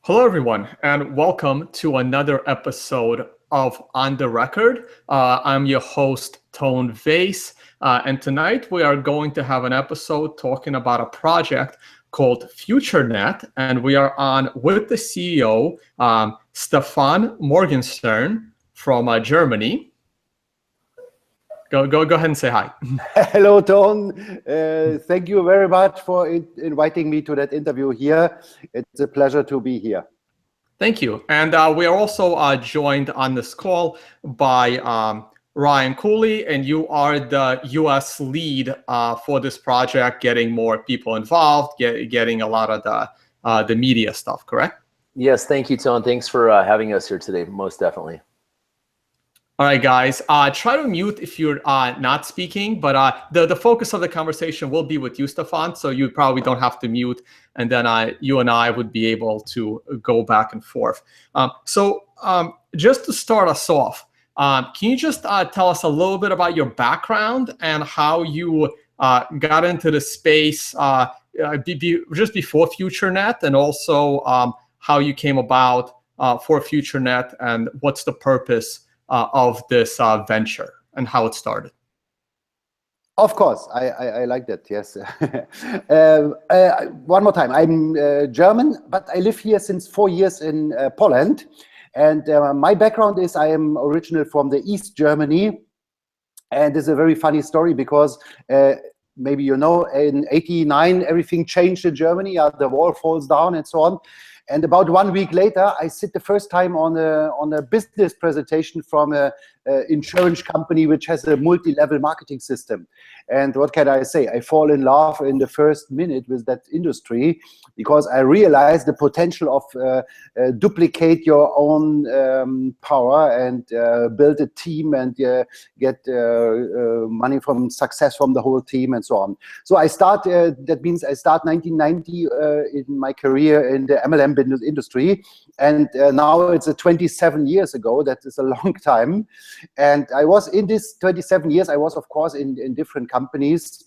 Hello, everyone, and welcome to another episode of On the Record. I'm your host, Vays, and tonight we are going to have an episode talking about a project called FutureNet, and we are on with the CEO, Stephan Morgenstern from Germany. Go ahead and say hi. Hello, Ton. Thank you very much for inviting me to that interview here. It's a pleasure to be here. Thank you. And we are also joined on this call by Ryan Conley, and you are the US lead for this project, getting more people involved, getting a lot of the media stuff, correct? Yes, thank you, Ton. Thanks for having us here today, most definitely. All right, guys, try to mute if you're not speaking, but the focus of the conversation will be with you, Stephan, so you probably don't have to mute, and then you and I would be able to go back and forth. So just to start us off, can you just tell us a little bit about your background and how you got into the space just before FutureNet, and also how you came about for FutureNet, and what's the purpose of this venture and how it started? Of course, I like that, yes. One more time, I'm German, but I live here since 4 years in Poland. And my background is I am originally from the East Germany. And it's a very funny story because maybe you know, in '89, everything changed in Germany. The wall falls down and so on. And about 1 week later, I sit the first time on a business presentation from an insurance company which has a multi-level marketing system. And what can I say? I fall in love in the first minute with that industry because I realized the potential of duplicate your own power and build a team and get money from success from the whole team and so on. So I start, that means I start 1990 in my career in the MLM business industry. And now it's 27 years ago. That is a long time. And I was in this 27 years, I was, of course, in different companies.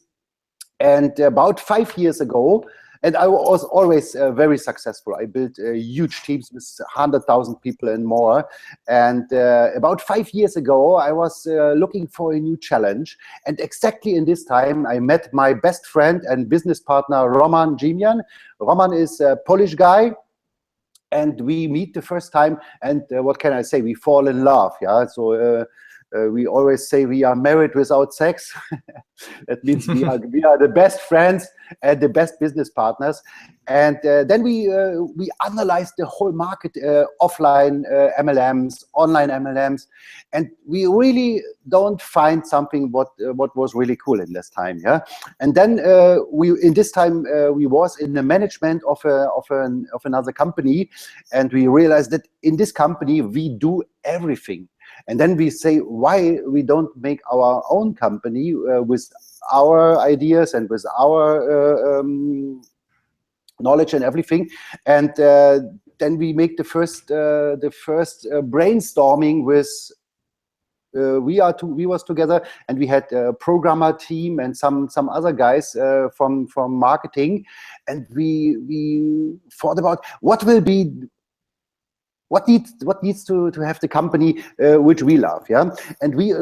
And about 5 years ago, and I was always very successful. I built huge teams with 100,000 people and more. And about 5 years ago, I was looking for a new challenge. And exactly in this time, I met my best friend and business partner, Roman Jimian. Roman is a Polish guy. And we meet the first time, and what can I say? We fall in love, yeah. So we always say we are married without sex. That means we are the best friends and the best business partners. And then we analyzed the whole market, offline MLMs, online MLMs, and we really don't find something what was really cool in this time, yeah. And then in this time we was in the management of another company, and we realized that in this company we do everything. And then we say, why we don't make our own company with our ideas and with our knowledge and everything. And then we make the first brainstorming with. We was together, and we had a programmer team and some other guys from marketing, and we thought about what needs to have the company which we love, yeah. And we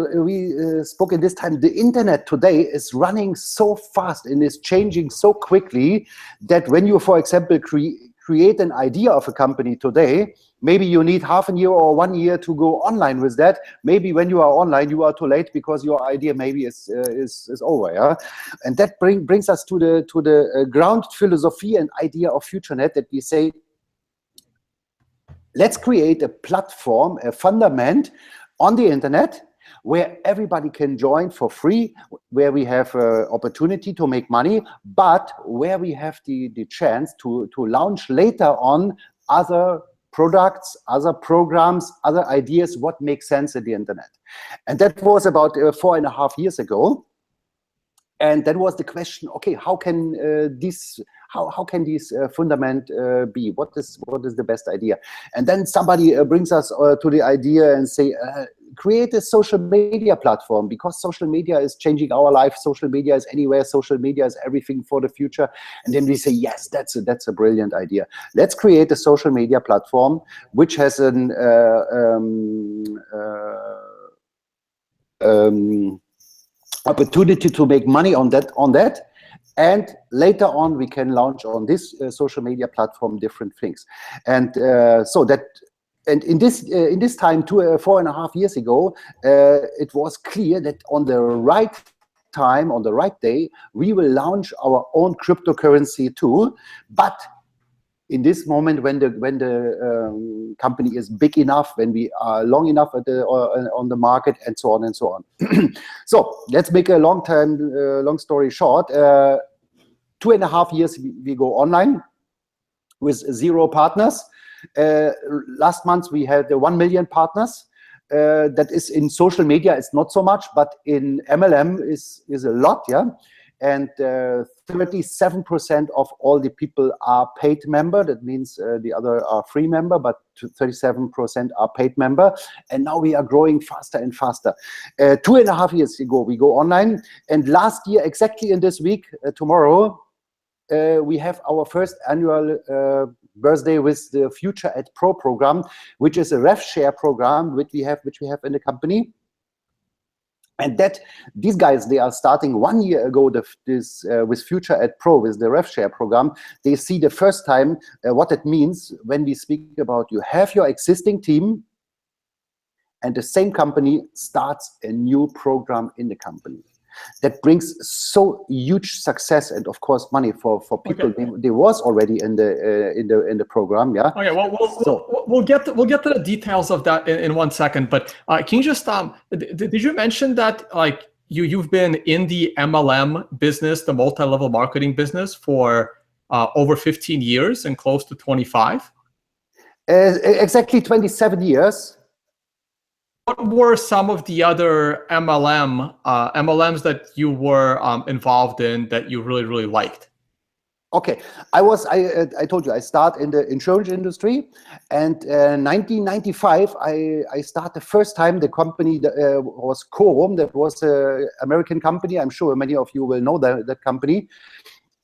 spoke in this time. The internet today is running so fast and is changing so quickly that when you, for example, create an idea of a company today, maybe you need half a year or 1 year to go online with that. Maybe when you are online, you are too late because your idea maybe is over, yeah. And that brings us to the ground philosophy and idea of FutureNet, that we say, let's create a platform, a fundament on the internet where everybody can join for free, where we have an opportunity to make money, but where we have the chance to launch later on other products, other programs, other ideas, what makes sense in the internet. And that was about 4.5 years ago. And that was the question, okay, how can this fundament be? What is the best idea? And then somebody brings us to the idea and say, create a social media platform, because social media is changing our life. Social media is anywhere. Social media is everything for the future. And then we say, yes, that's a brilliant idea. Let's create a social media platform which has an opportunity to make money on that. And later on, we can launch on this social media platform different things. And so that, and in this time, 4.5 years ago, it was clear that on the right time, on the right day, we will launch our own cryptocurrency too. But in this moment, when the company is big enough, when we are long enough on the market, and so on and so on. So let's make a long story short. 2.5 years we go online with 0 partners. Last month we had 1 million partners. That is in social media, it's not so much, but in MLM is a lot, yeah. And 37% of all the people are paid member. That means the other are free member, but 37% are paid member. And now we are growing faster and faster. 2.5 years ago, we go online. And last year, exactly in this week, tomorrow, we have our first annual birthday with the FutureNet Pro program, which is a rev share program which we have in the company. And that these guys, they are starting 1 year ago with FutureNet Pro, with the rev share program. They see the first time what it means when we speak about you have your existing team and the same company starts a new program in the company. That brings so huge success and of course money for people. Okay. They was already in the program, yeah. Okay, well, we'll get to the details of that in 1 second. But can you just did you mention that like you've been in the MLM business, the multi-level marketing business, for over 15 years and close to 25? Exactly 27 years. What were some of the other MLMs that you were involved in that you really liked? Okay, I told you I start in the insurance industry, and 1995 I start the first time the company that, was Quorum. That was an American company. I'm sure many of you will know that company.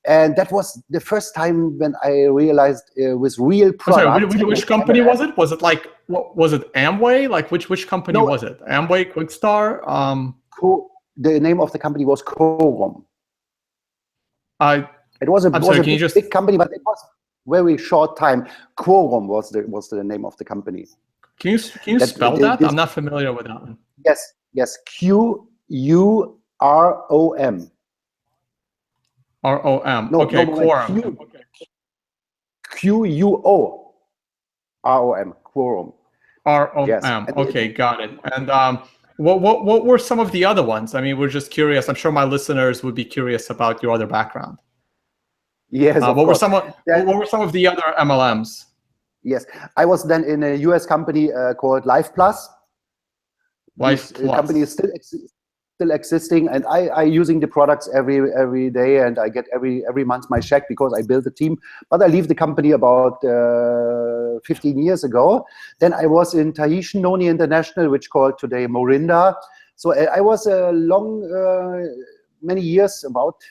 And that was the first time when I realized with real products. Sorry, which company was it? Was it like, what was it, Amway? Like which company was it? Amway, Quickstar? The name of the company was Quorum. It was a big company, but it was very short time. Quorum was the name of the company. Can you spell that? I'm not familiar with that one. Yes, Quorum. ROM. Okay, Quorum. QUOROM. Quorum. ROM. Yes. Okay, got it. And what were some of the other ones? I mean, we're just curious. I'm sure my listeners would be curious about your other background. Yes. What were some of the other MLMs? Yes, I was then in a US company called Life Plus. Life Plus. The company is still existing, and I using the products every day, and I get every month my check because I built a team. But I leave the company about 15 years ago. Then I was in Tahitian Noni International, which called today Morinda. So I was many years, about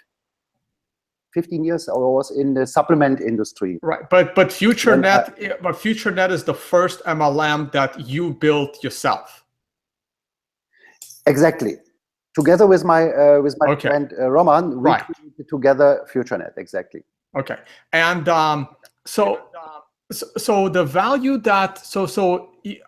15 years. I was in the supplement industry. Right, but FutureNet is the first MLM that you built yourself. Exactly. Together with my friend Roman, we created together FutureNet. Exactly. Okay, and so the value that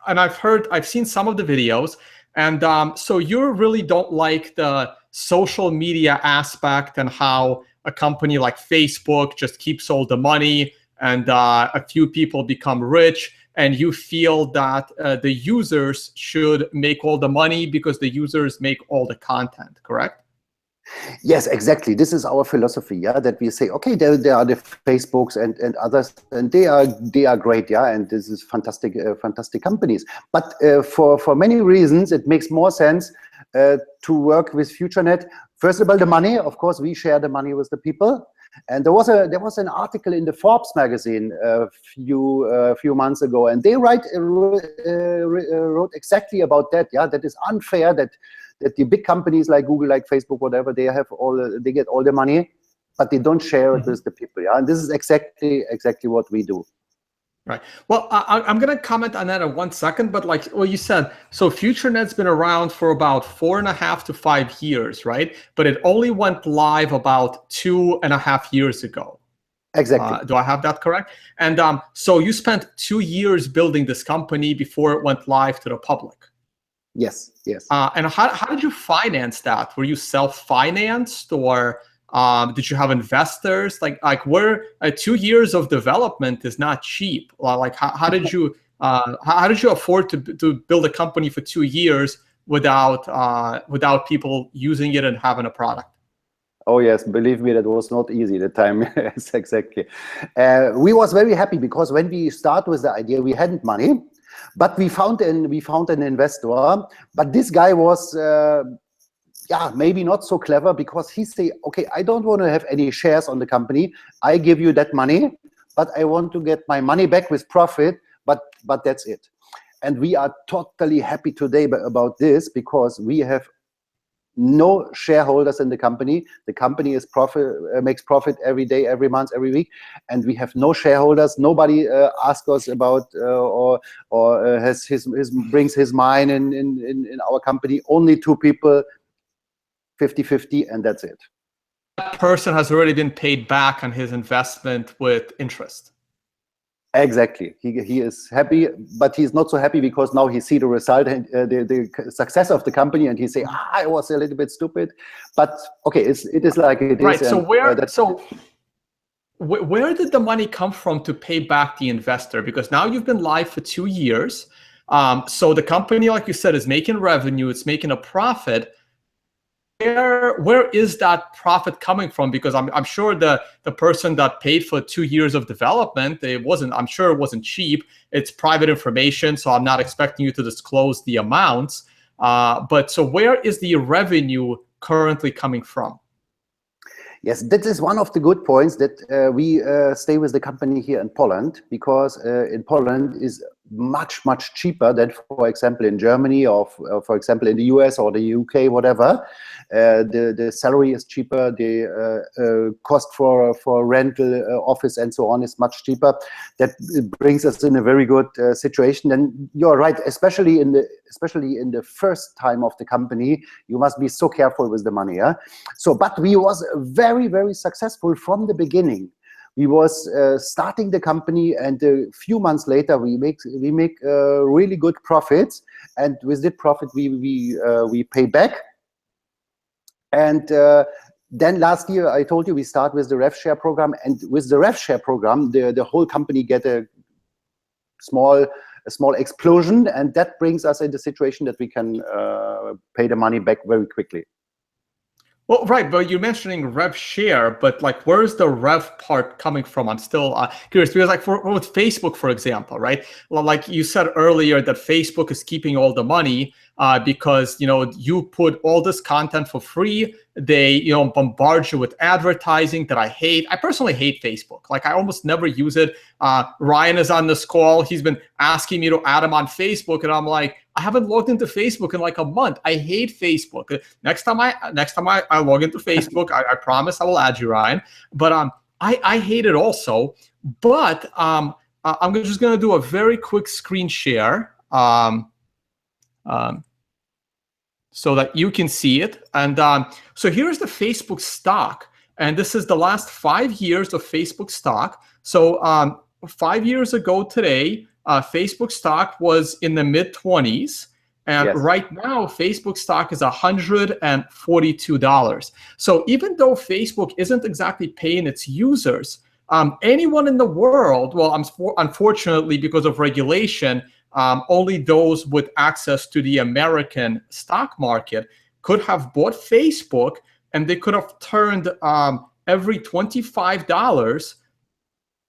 and I've seen some of the videos, and so you really don't like the social media aspect and how a company like Facebook just keeps all the money and a few people become rich. And you feel that the users should make all the money because the users make all the content, correct? Yes, exactly. This is our philosophy, yeah, that we say, okay, there are the Facebooks and others, and they are great, yeah, and this is fantastic companies. But for many reasons, it makes more sense to work with FutureNet. First of all, the money, of course, we share the money with the people. And there was an article in the Forbes magazine a few months ago, and they wrote exactly about that. Yeah, that is unfair that the big companies like Google, like Facebook, whatever, they get all the money, but they don't share it with the people. Yeah, and this is exactly what we do. Right. Well, I'm going to comment on that in 1 second, but like you said, so FutureNet's been around for about 4.5 to 5 years, right? But it only went live about 2.5 years ago. Exactly. Do I have that correct? And so you spent 2 years building this company before it went live to the public. Yes, yes. And how did you finance that? Were you self-financed, or did you have investors? Like where 2 years of development is not cheap. Like how did you afford to build a company for 2 years without people using it and having a product? Oh yes, believe me, that was not easy at the time. Yes, exactly. We was very happy because when we start with the idea, we hadn't money, but we found an investor. But this guy was maybe not so clever, because he say, okay, I don't want to have any shares on the company. I give you that money, but I want to get my money back with profit. But that's it. And we are totally happy today about this, because we have no shareholders in the company. The company makes profit every day, every month, every week, and we have no shareholders. Nobody asks us about or brings his mind in our company. Only 2 people, 50-50, and that's it. That person has already been paid back on his investment with interest. Exactly. He is happy, but he's not so happy because now he see the result and the success of the company, and he say, I was a little bit stupid. But okay, it is like it is. Right. So where did the money come from to pay back the investor? Because now you've been live for 2 years. So the company, like you said, is making revenue. It's making a profit. Where is that profit coming from? Because I'm sure the person that paid for 2 years of development, I'm sure it wasn't cheap. It's private information, so I'm not expecting you to disclose the amounts. But so where is the revenue currently coming from? Yes, that is one of the good points, that we stay with the company here in Poland, because in Poland is much cheaper than, for example, in Germany, or for example in the US or the UK, whatever. The salary is cheaper. The cost for rental office and so on is much cheaper. That brings us in a very good situation. And you're right, especially in the first time of the company, you must be so careful with the money. Yeah. So, but we was very successful from the beginning. We was starting the company, and a few months later we make really good profits, and with that profit we pay back. And then last year I told you we start with the rev share program, and with the rev share program the whole company get a small explosion, and that brings us in the situation that we can pay the money back very quickly. Well, right, but you're mentioning rev share, but like, where's the rev part coming from? I'm still curious, because like with Facebook, for example, right? Well, like you said earlier, that Facebook is keeping all the money because you put all this content for free. They bombard you with advertising that I hate. I personally hate Facebook. Like, I almost never use it. Ryan is on this call. He's been asking me to add him on Facebook, and I'm like, I haven't logged into Facebook in like a month. I hate Facebook. Next time I log into Facebook, I promise I will add you, Ryan. But I hate it also. But I'm just going to do a very quick screen share so that you can see it. And so here's the Facebook stock. And this is the last 5 years of Facebook stock. So 5 years ago today, Facebook stock was in the mid-20s. And yes, right now, Facebook stock is $142. So even though Facebook isn't exactly paying its users, anyone in the world, well, unfortunately, because of regulation, only those with access to the American stock market could have bought Facebook, and they could have turned every $25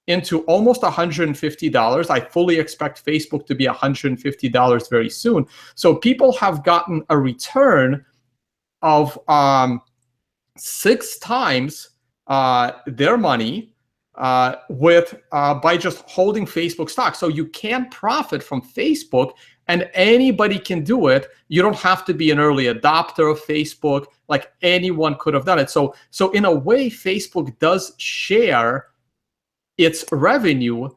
into almost $150. I fully expect Facebook to be $150 very soon. So people have gotten a return of 6 times their money by just holding Facebook stock. So you can profit from Facebook, and anybody can do it. You don't have to be an early adopter of Facebook. Like, anyone could have done it. So in a way, Facebook does share its revenue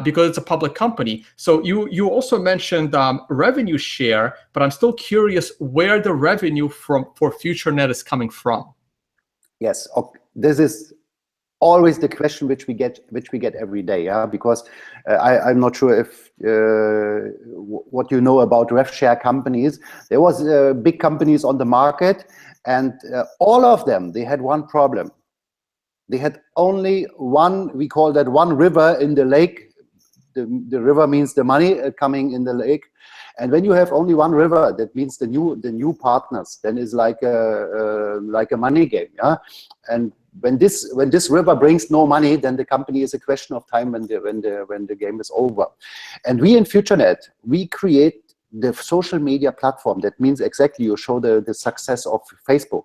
because it's a public company. So you also mentioned revenue share, but I'm still curious where the revenue for FutureNet is coming from. Yes, okay. This is always the question which we get every day, because I'm not sure if what you know about rev share companies. There was big companies on the market, and all of them, they had one problem. They had only one, we call that one river in the lake. The river means the money coming in the lake. And when you have only one river, that means the new partners, then it's like a money game, And when this river brings no money, then the company is a question of time when the game is over. And we in FutureNet, we create the social media platform. That means exactly, you show the success of Facebook.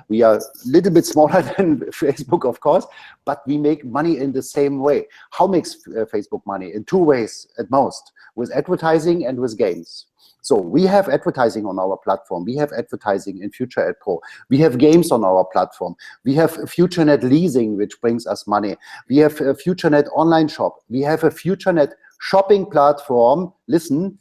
We are a little bit smaller than Facebook, of course, but we make money in the same way. How makes Facebook money? In two ways at most: with advertising and with games. So we have advertising on our platform. We have advertising in FutureNet Pro. We have games on our platform. We have FutureNet leasing, which brings us money. We have a FutureNet online shop. We have a FutureNet shopping platform. Listen,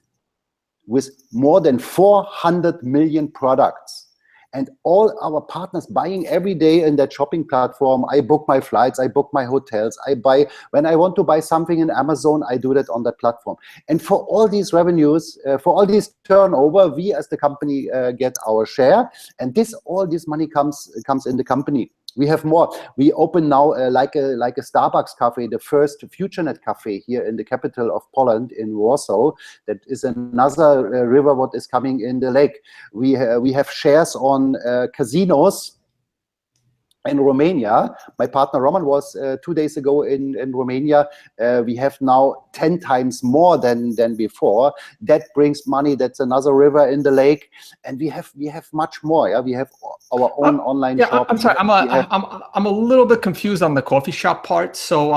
with more than 400 million products, and all our partners buying every day in that shopping platform. I book my flights, I book my hotels, I buy, when I want to buy something in Amazon, I do that on that platform. And for all these revenues, for all this turnover, we as the company get our share, and all this money comes in the company. We have more. We open now like a Starbucks cafe, the first FutureNet cafe here in the capital of Poland, in Warsaw. That is another river what is coming in the lake. We have shares on casinos in Romania. My partner Roman was 2 days ago in Romania. We have now 10 times more than before. That brings money. That's another river in the lake, and we have much more. We have our own online shop. I'm sorry. I'm a little bit confused on the coffee shop part. So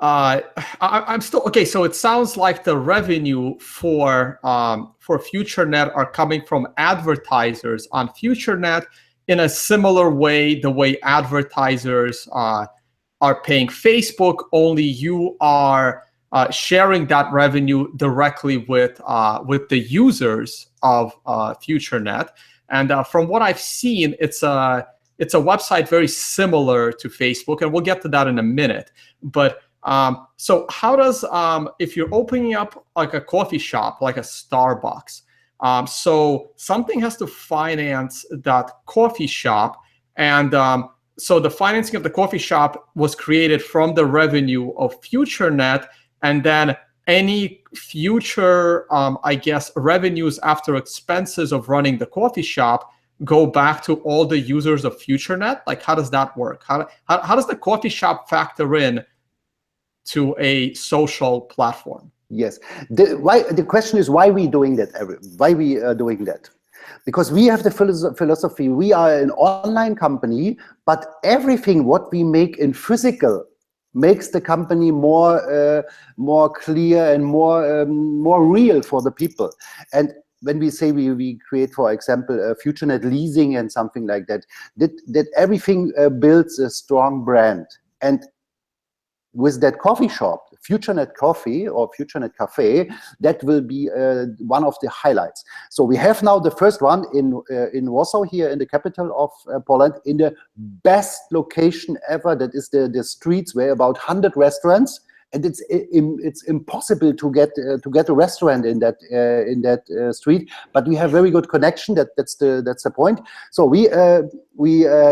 I'm still okay. So it sounds like the revenue for FutureNet are coming from advertisers on FutureNet, in a similar way, the way advertisers are paying Facebook, only you are sharing that revenue directly with the users of FutureNet. And from what I've seen, it's a website very similar to Facebook, and we'll get to that in a minute. But so how does, if you're opening up like a coffee shop, like a Starbucks, so something has to finance that coffee shop, and so the financing of the coffee shop was created from the revenue of FutureNet, and then any future, I guess, revenues after expenses of running the coffee shop go back to all the users of FutureNet? Like, how does that work? How does the coffee shop factor in to a social platform? Yes. The question is why we doing that? Why we are doing that? Because we have the philosophy. We are an online company, but everything what we make in physical makes the company more clear and more real for the people. And when we say we create, for example, FutureNet leasing and something like that, that everything builds a strong brand. And with that coffee shop, FutureNet Coffee or FutureNet Cafe, that will be one of the highlights. So we have now the first one in Warsaw, here in the capital of Poland, in the best location ever. That is the streets where about 100 restaurants, and it's impossible to get a restaurant in that street. But we have very good connection. That's the point. So we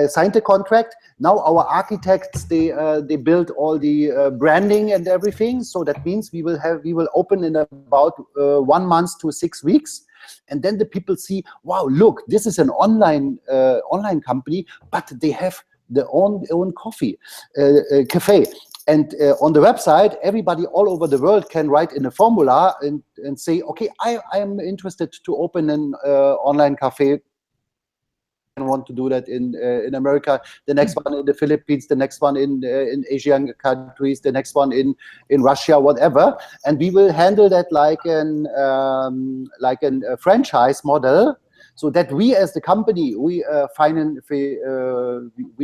signed a contract. Now our architects, they build all the branding and everything. So that means we will open in about 1 month to 6 weeks. And then the people see, wow, look, this is an online company, but they have their own coffee cafe. And on the website, everybody all over the world can write in a formula and say, okay, I am interested to open an online cafe want to do that in America, the next one in the Philippines, the next one in Asian countries, the next one in Russia, whatever. And we will handle that like a franchise model, so that we as the company, we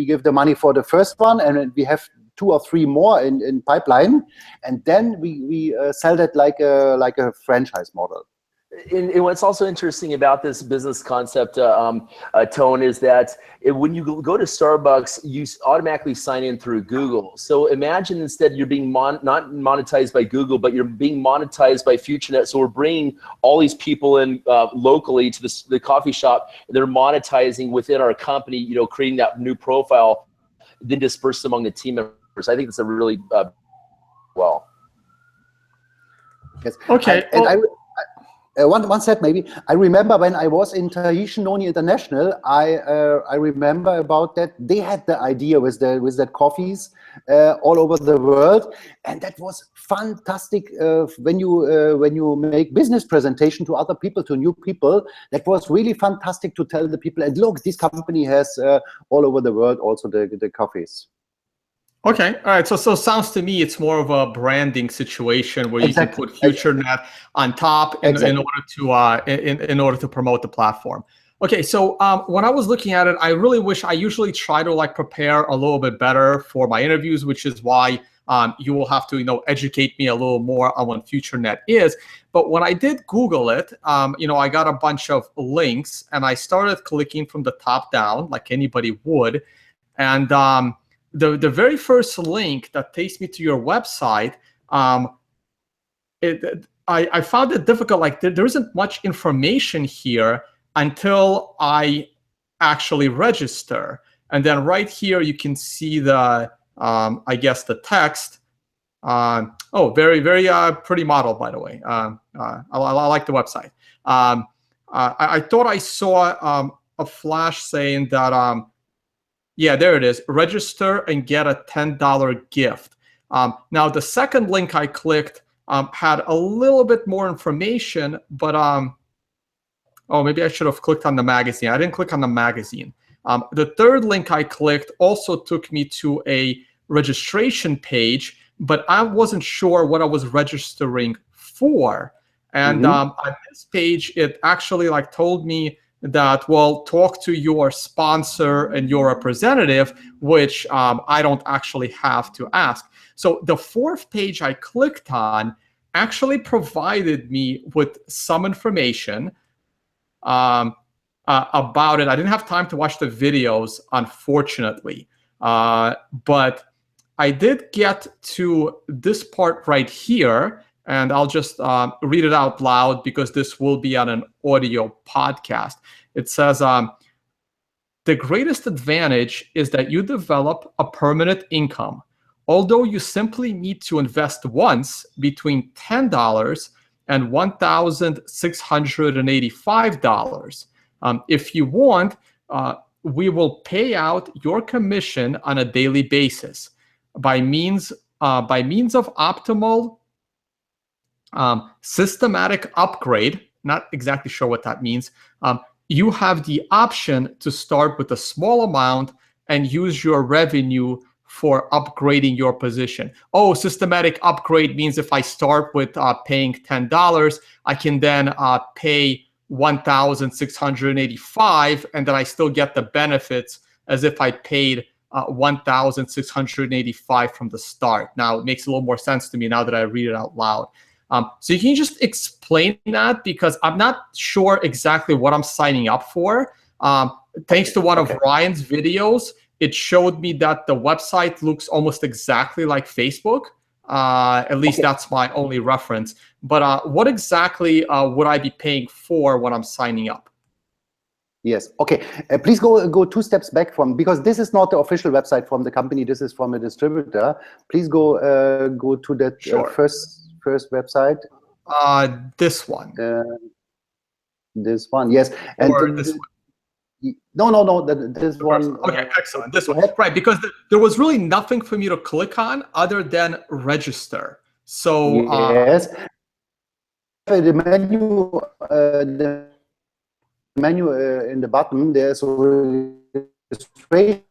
give the money for the first one, and we have 2 or 3 more in pipeline, and then we sell that like a franchise model. And what's also interesting about this business concept, Tone, is that when you go to Starbucks, you automatically sign in through Google. So imagine instead you're being not monetized by Google, but you're being monetized by FutureNet. So we're bringing all these people in locally to the coffee shop. They're monetizing within our company, you know, creating that new profile, then dispersed among the team members. I think it's a really well. Yes. Okay. One step maybe. I remember when I was in Tahitian Noni International, I remember about that. They had the idea with that coffees all over the world, and that was fantastic. When you make business presentation to other people, to new people, that was really fantastic to tell the people. And look, this company has all over the world also the coffees. Okay, all right. So sounds to me it's more of a branding situation where you can put FutureNet on top in order to promote the platform. Okay, so when I was looking at it, I really wish I usually try to like prepare a little bit better for my interviews, which is why you will have to educate me a little more on what FutureNet is. But when I did Google it, I got a bunch of links and I started clicking from the top down like anybody would, and the very first link that takes me to your website, I found it difficult. Like there isn't much information here until I actually register. And then right here, you can see the, I guess, the text. Oh, very, very pretty model, by the way. I like the website. I thought I saw a flash saying that, yeah, there it is. Register and get a $10 gift. Now, the second link I clicked had a little bit more information, but oh, maybe I should have clicked on the magazine. I didn't click on the magazine. The third link I clicked also took me to a registration page, but I wasn't sure what I was registering for. And on this page, it actually like told me that, well, talk to your sponsor and your representative, which I don't actually have to ask. So the fourth page I clicked on actually provided me with some information about it. I didn't have time to watch the videos, unfortunately, but I did get to this part right here, and I'll just read it out loud because this will be on an audio podcast. It says, the greatest advantage is that you develop a permanent income, although you simply need to invest once between $10 and $1,685. If you want, we will pay out your commission on a daily basis by means of optimal systematic upgrade. Not exactly sure what that means. You have the option to start with a small amount and use your revenue for upgrading your position. Oh, systematic upgrade means if I start with paying $10, I can then pay $1,685, and then I still get the benefits as if I paid $1,685 from the start. Now, it makes a little more sense to me now that I read it out loud. So you can just explain that, because I'm not sure exactly what I'm signing up for. Thanks to one of Ryan's videos, it showed me that the website looks almost exactly like Facebook. At least that's my only reference. But what exactly would I be paying for when I'm signing up? Yes. Okay. Please go 2 steps back because this is not the official website from the company. This is from a distributor. Please go to that first website. This one. This one. Yes. And this one. No. This one. Okay, excellent. This one. Right, because there was really nothing for me to click on other than register. So yes. The menu. menu in the bottom, there's a registration,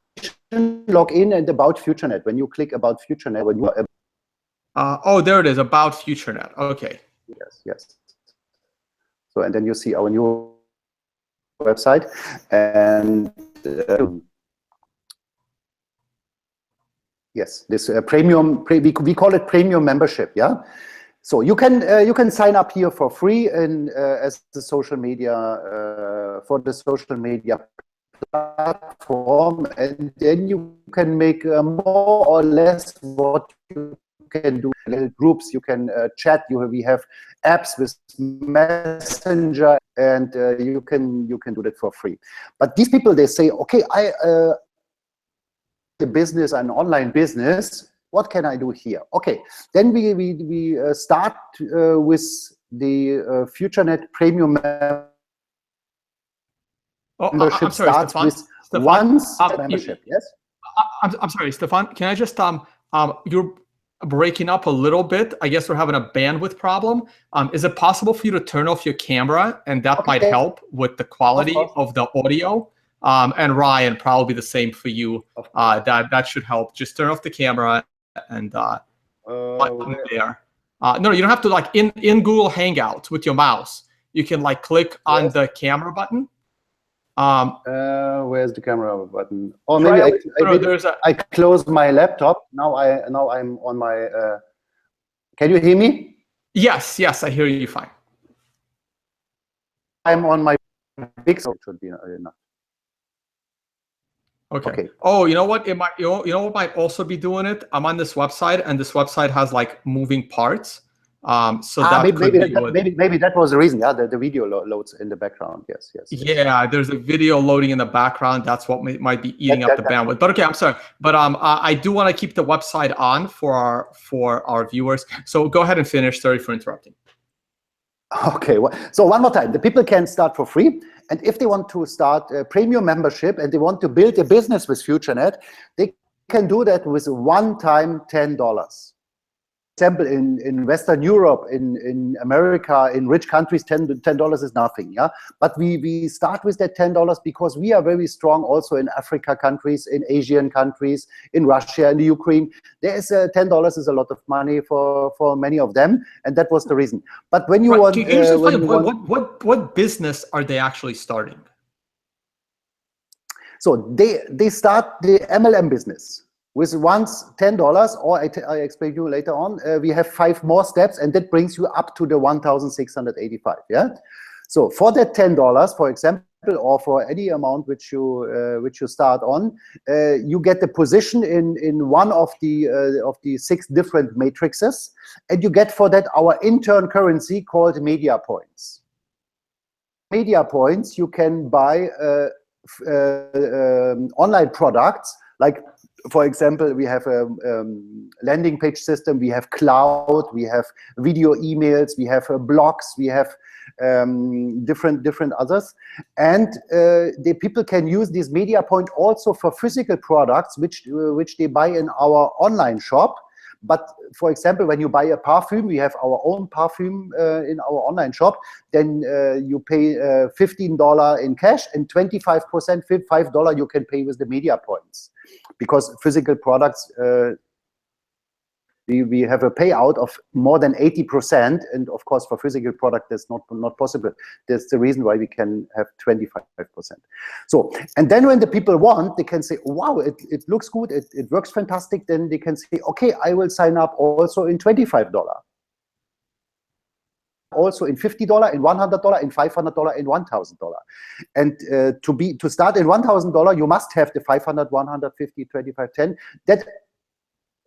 log in, and about FutureNet. When you click about FutureNet, when you oh, there it is, about FutureNet. Okay. Yes. So, and then you see our new website, and yes, this premium, we call it premium membership, yeah. So you can sign up here for free and as the social media for the social media platform, and then you can make more or less what you can do. Little groups, you can chat. We have apps with Messenger, and you can do that for free. But these people, they say, okay, the business, an online business. What can I do here? Okay, then we start with the FutureNet Premium membership. I'm sorry, starts Stephan. with once membership. Yes. I'm sorry, Stephan. Can I just you're breaking up a little bit. I guess we're having a bandwidth problem. Is it possible for you to turn off your camera, and that might help with the quality of the audio? And Ryan, probably the same for you. That should help. Just turn off the camera and button there. No, you don't have to, like, in Google Hangouts with your mouse. You can like click on the camera button. Where's the camera button? Or maybe I close my laptop. Now I'm on my. Can you hear me? Yes, I hear you fine. I'm on my big, so it should be enough. Okay. Oh, you know what? It might. You know what might also be doing it? I'm on this website, and this website has like moving parts. So that maybe that was the reason. Yeah, the video loads in the background. Yes. Yeah, there's a video loading in the background. That's what might be eating up the bandwidth. But okay, I'm sorry. But I do want to keep the website on for our viewers. So go ahead and finish. Sorry for interrupting. Okay. So one more time, the people can start for free, and if they want to start a premium membership and they want to build a business with FutureNet, they can do that with one-time $10. Example, in Western Europe, in America, in rich countries, $10 is nothing. Yeah, but we start with that $10 because we are very strong also in Africa countries, in Asian countries, in Russia, in the Ukraine. There is $10 is a lot of money for many of them, and that was the reason. But when you want, what business are they actually starting? So they start the MLM business. With once $10, or I explain you later on, we have 5 more steps, and that brings you up to the 1,685. Yeah. So for that $10, for example, or for any amount which you start on, you get the position in one of the 6 different matrices, and you get for that our intern currency called media points. Media points you can buy online products like. For example, we have a landing page system, we have cloud, we have video emails, we have blogs, we have different others. And the people can use this media point also for physical products, which they buy in our online shop. But for example, when you buy a perfume, we have our own perfume in our online shop, then you pay $15 in cash, and 25%, $5 you can pay with the media points. Because physical products, we have a payout of more than 80%, and of course for physical product that's not possible. That's the reason why we can have 25%. So, and then when the people want, they can say, wow, it looks good, it works fantastic. Then they can say, okay, I will sign up also in $25. Also in $50, in $100, in $500, in $1,000, and to start in $1,000, you must have the 500, 150, 25, 10. That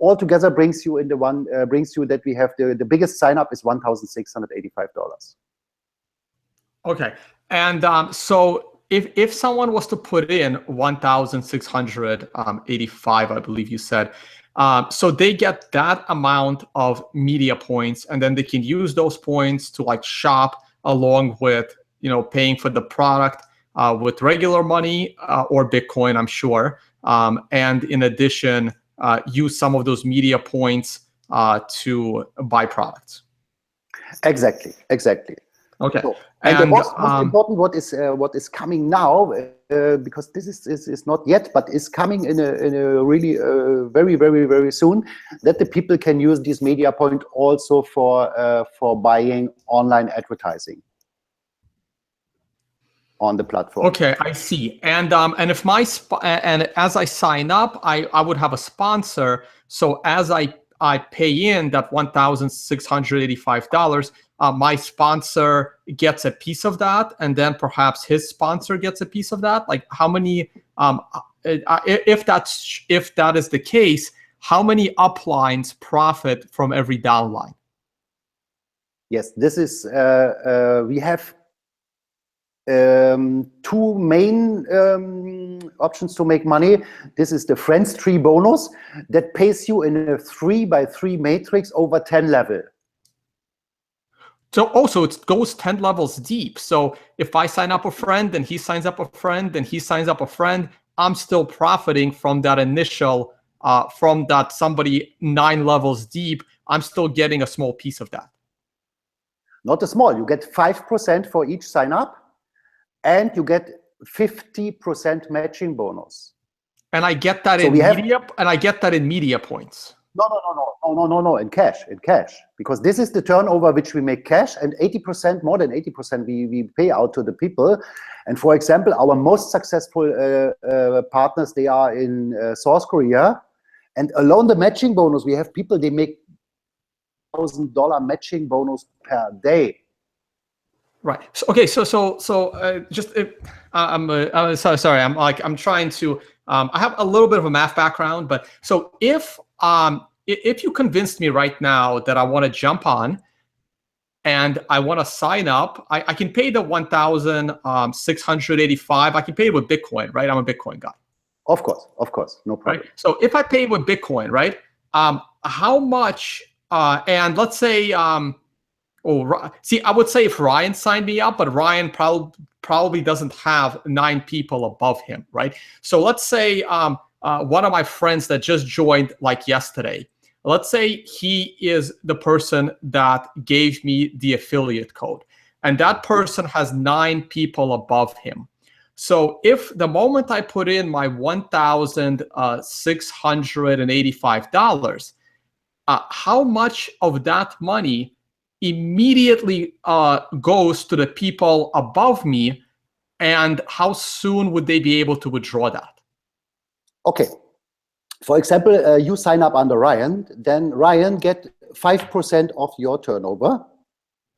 altogether brings you in the one brings you that we have the biggest sign up is $1,685. Okay, and so if someone was to put in 1,685, I believe you said. So they get that amount of media points, and then they can use those points to like shop along with, paying for the product with regular money or Bitcoin, I'm sure. And in addition, use some of those media points to buy products. Exactly. Okay. So, and the most important, what is coming now, because this is not yet, but is coming in a really very soon, that the people can use this media point also for buying online advertising on the platform. Okay, I see. And if and as I sign up, I would have a sponsor. So as I pay in that $1,685, my sponsor gets a piece of that, and then perhaps his sponsor gets a piece of that. Like how many? If that is the case, how many uplines profit from every downline? Yes, this is we have two main options to make money. This is the Friends Tree bonus that pays you in a 3x3 matrix over 10 level. So also it goes 10 levels deep. So if I sign up a friend, and he signs up a friend, and he signs up a friend, I'm still profiting from that initial, from that somebody 9 levels deep. I'm still getting a small piece of that. Not a small, you get 5% for each sign up, and you get 50% matching bonus. And I get that in media points. No, in cash, because this is the turnover which we make cash, and 80%, more than 80% we pay out to the people. And for example, our most successful partners, they are in South Korea, and alone the matching bonus, we have people, they make $1,000 matching bonus per day. Right. So, okay. So just I'm so sorry. I'm trying to. I have a little bit of a math background, but so if you convinced me right now that I want to jump on, and I want to sign up, I can pay the $1,685. I can pay it with Bitcoin, right? I'm a Bitcoin guy. Of course, no problem. Right. So if I pay with Bitcoin, right? How much? And let's say. See, I would say if Ryan signed me up, but Ryan probably doesn't have 9 people above him, right? So let's say one of my friends that just joined like yesterday, let's say he is the person that gave me the affiliate code, and that person has 9 people above him. So if the moment I put in my $1,685, how much of that money immediately goes to the people above me, and how soon would they be able to withdraw that? Okay. For example, you sign up under Ryan, then Ryan get 5% of your turnover,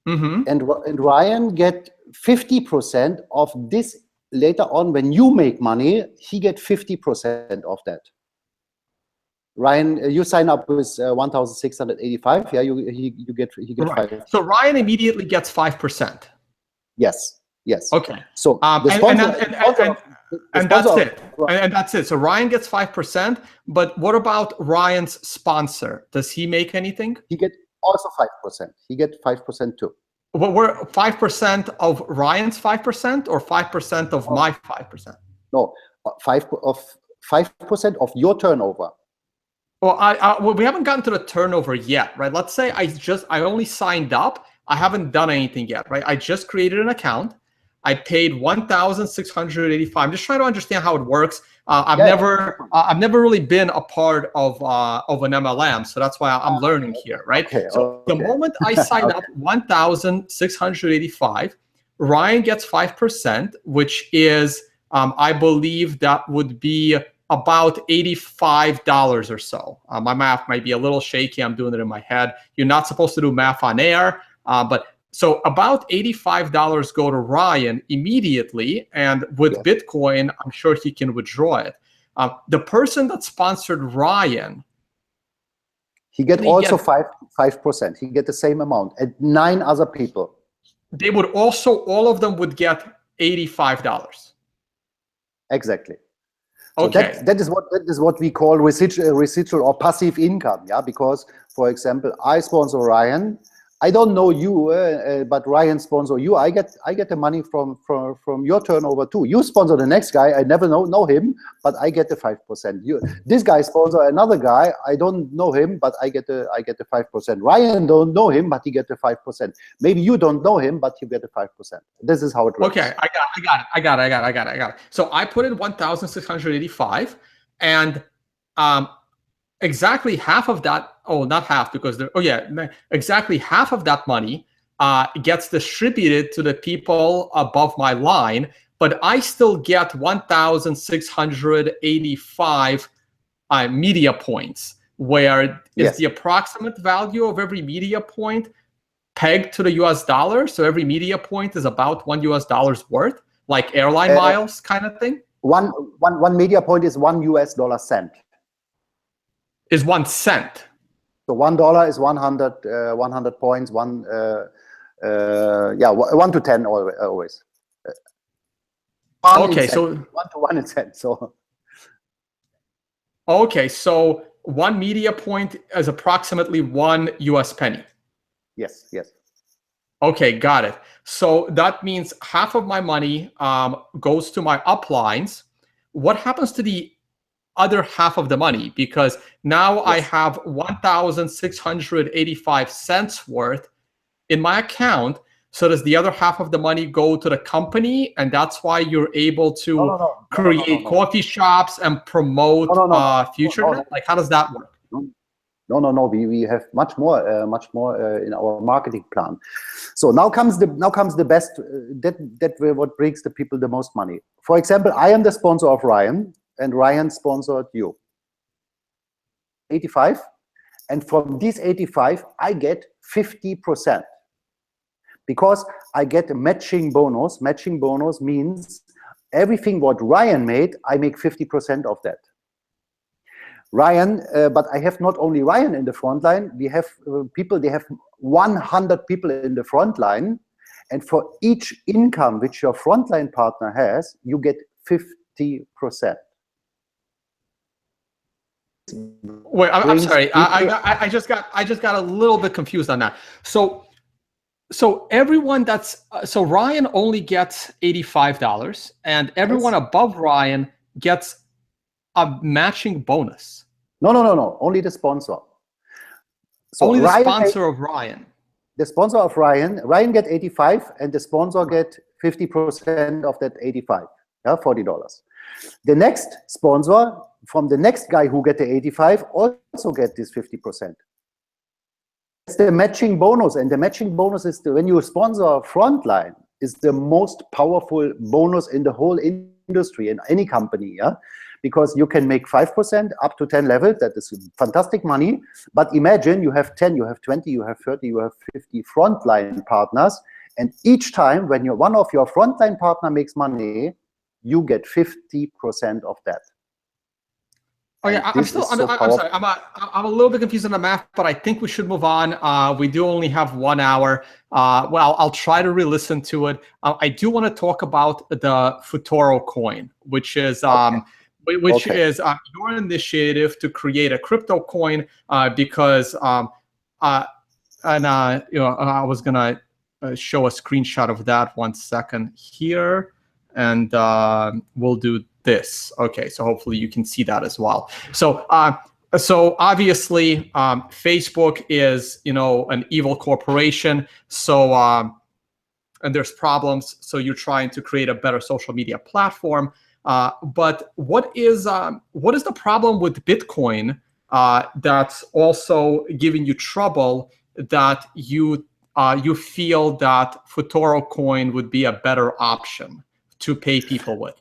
and Ryan get 50% of this later on. When you make money, he get 50% of that. Ryan, you sign up with 1,685. Yeah, he get right. 5. So Ryan immediately gets 5%. Yes. Okay. So and that's it. So Ryan gets 5%. But what about Ryan's sponsor? Does he make anything? He get also 5%. He get 5% too. But we're 5% of Ryan's 5%, or 5% of my 5%? No, 5% of your turnover. Well, well, we haven't gotten to the turnover yet, right? Let's say I only signed up. I haven't done anything yet, right? I just created an account. I paid $1,685. I'm just trying to understand how it works. I've never really been a part of an MLM, so that's why I'm learning here, right? Okay, so the moment I sign up, $1,685, Ryan gets 5%, which is I believe that would be about $85 or so. My math might be a little shaky. I'm doing it in my head. You're not supposed to do math on air, but so about $85 go to Ryan immediately, and with Bitcoin, I'm sure he can withdraw it. The person that sponsored Ryan, he get also 5%. He get the same amount, and 9 other people. They would also, all of them would get $85. Exactly. Okay. So that is what we call residual or passive income. Yeah, because for example, I sponsor Ryan. I don't know you, but Ryan sponsor you. I get the money from your turnover too. You sponsor the next guy. I never know him, but I get the 5%. This guy sponsor another guy. I don't know him, but I get the 5%. Ryan don't know him, but he get the 5%. Maybe you don't know him, but you get the 5%. This is how it works. Okay, I got it. So I put in 1,685, and exactly half of that. Oh, not half, because exactly half of that money gets distributed to the people above my line, but I still get 1,685 media points, where is the approximate value of every media point pegged to the US dollar. So every media point is about $1 worth, like airline miles kind of thing. One media point is $1 cent. Is 1 cent. So $1 is 100 points. 1 to 10 always. Okay, so 1 to 1 and 10. So okay, so 1 media point is approximately 1 US penny. Yes. Okay, got it. So that means half of my money goes to my uplines. What happens to the other half of the money? Because now I have 1,685 cents worth in my account. So does the other half of the money go to the company, and that's why you're able to create coffee shops and promote FutureNet? Like, how does that work? No. We have much more in our marketing plan. So now comes the best. That what brings the people the most money. For example, I am the sponsor of Ryan, and Ryan sponsored you. 85, and from these 85, I get 50%. Because I get a matching bonus. Matching bonus means everything what Ryan made, I make 50% of that. Ryan, but I have not only Ryan in the front line. We have people, they have 100 people in the front line. And for each income which your frontline partner has, you get 50%. Wait, I'm sorry. I just got a little bit confused on that. So everyone so Ryan only gets $85, and everyone above Ryan gets a matching bonus. No. Only the sponsor. So only the sponsor of Ryan. The sponsor of Ryan get 85, and the sponsor get 50% of that 85. Yeah, $40. The next sponsor from the next guy who get the 85 also get this 50%. It's the matching bonus, and the matching bonus is when you sponsor a frontline, is the most powerful bonus in the whole industry, in any company, yeah? Because you can make 5% up to 10 levels. That is fantastic money. But imagine you have 10, you have 20, you have 30, you have 50 frontline partners, and each time when one of your frontline partner makes money, you get 50% of that. Oh yeah, I'm sorry. I'm a little bit confused on the math, but I think we should move on. We do only have 1 hour. Well, I'll try to re-listen to it. I do want to talk about the Futuro coin, which is is your initiative to create a crypto coin. Because I was gonna show a screenshot of that 1 second here, and we'll do this. Okay, so hopefully you can see that as well. So obviously Facebook is an evil corporation. So and there's problems. So you're trying to create a better social media platform. But what is the problem with Bitcoin that's also giving you trouble, that you feel that Futuro coin would be a better option to pay people with?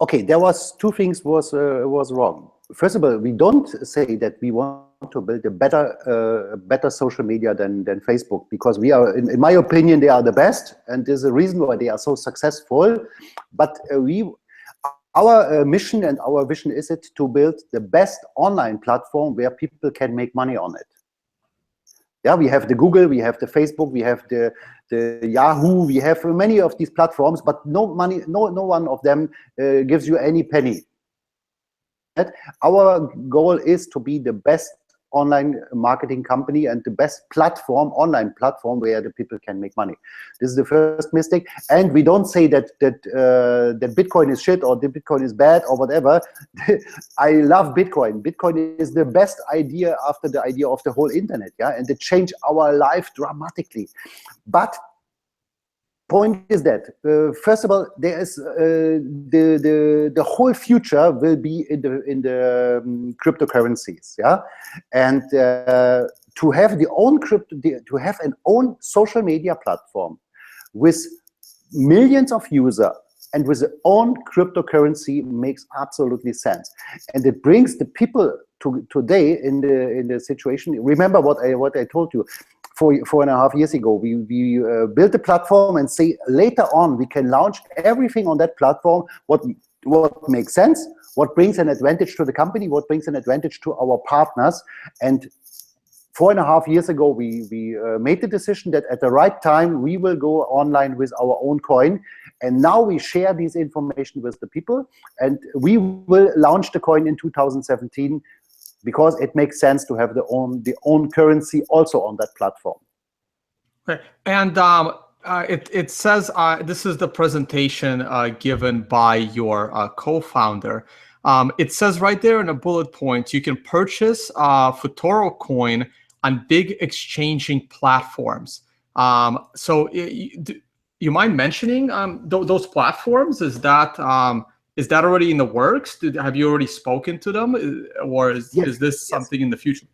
Okay, there was two things was wrong. First of all, we don't say that we want to build a better social media than Facebook, because we are, in my opinion, they are the best, and there's a reason why they are so successful. But our mission and our vision is it to build the best online platform where people can make money on it. Yeah, we have the Google, we have the Facebook, we have the Yahoo, we have many of these platforms, but no one of them gives you any penny. Our goal is to be the best online marketing company and the best platform, online platform where the people can make money. This is the first mistake. And we don't say that Bitcoin is shit or the Bitcoin is bad or whatever. I love Bitcoin. Bitcoin is the best idea after the idea of the whole internet, yeah, and it changed our life dramatically. But point is that first of all, there is the whole future will be in the cryptocurrencies, yeah, and to have to have an own social media platform with millions of users and with their own cryptocurrency makes absolutely sense, and it brings the people to today in the situation. Remember what I told you. 4.5 years ago, we built a platform and say later on we can launch everything on that platform, what makes sense, what brings an advantage to the company, what brings an advantage to our partners. And 4.5 years ago, we made the decision that at the right time, we will go online with our own coin. And now we share this information with the people. And we will launch the coin in 2017 because it makes sense to have the own currency also on that platform. Okay. And it says, this is the presentation given by your co-founder. It says right there in a bullet point, you can purchase Futuro coin on big exchanging platforms. So you mind mentioning those platforms? Is that already in the works? Have you already spoken to them, or is this something in the future?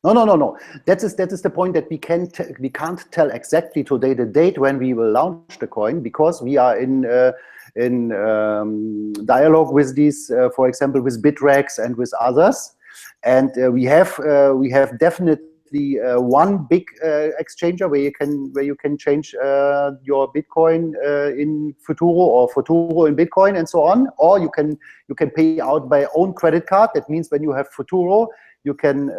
No. That is the point that we can't tell exactly today the date when we will launch the coin, because we are in dialogue with these, for example, with Bitrex and with others, and we have definitely one big exchanger where you can change your Bitcoin in Futuro or Futuro in Bitcoin and so on, or you can pay out by own credit card. That means when you have Futuro, you can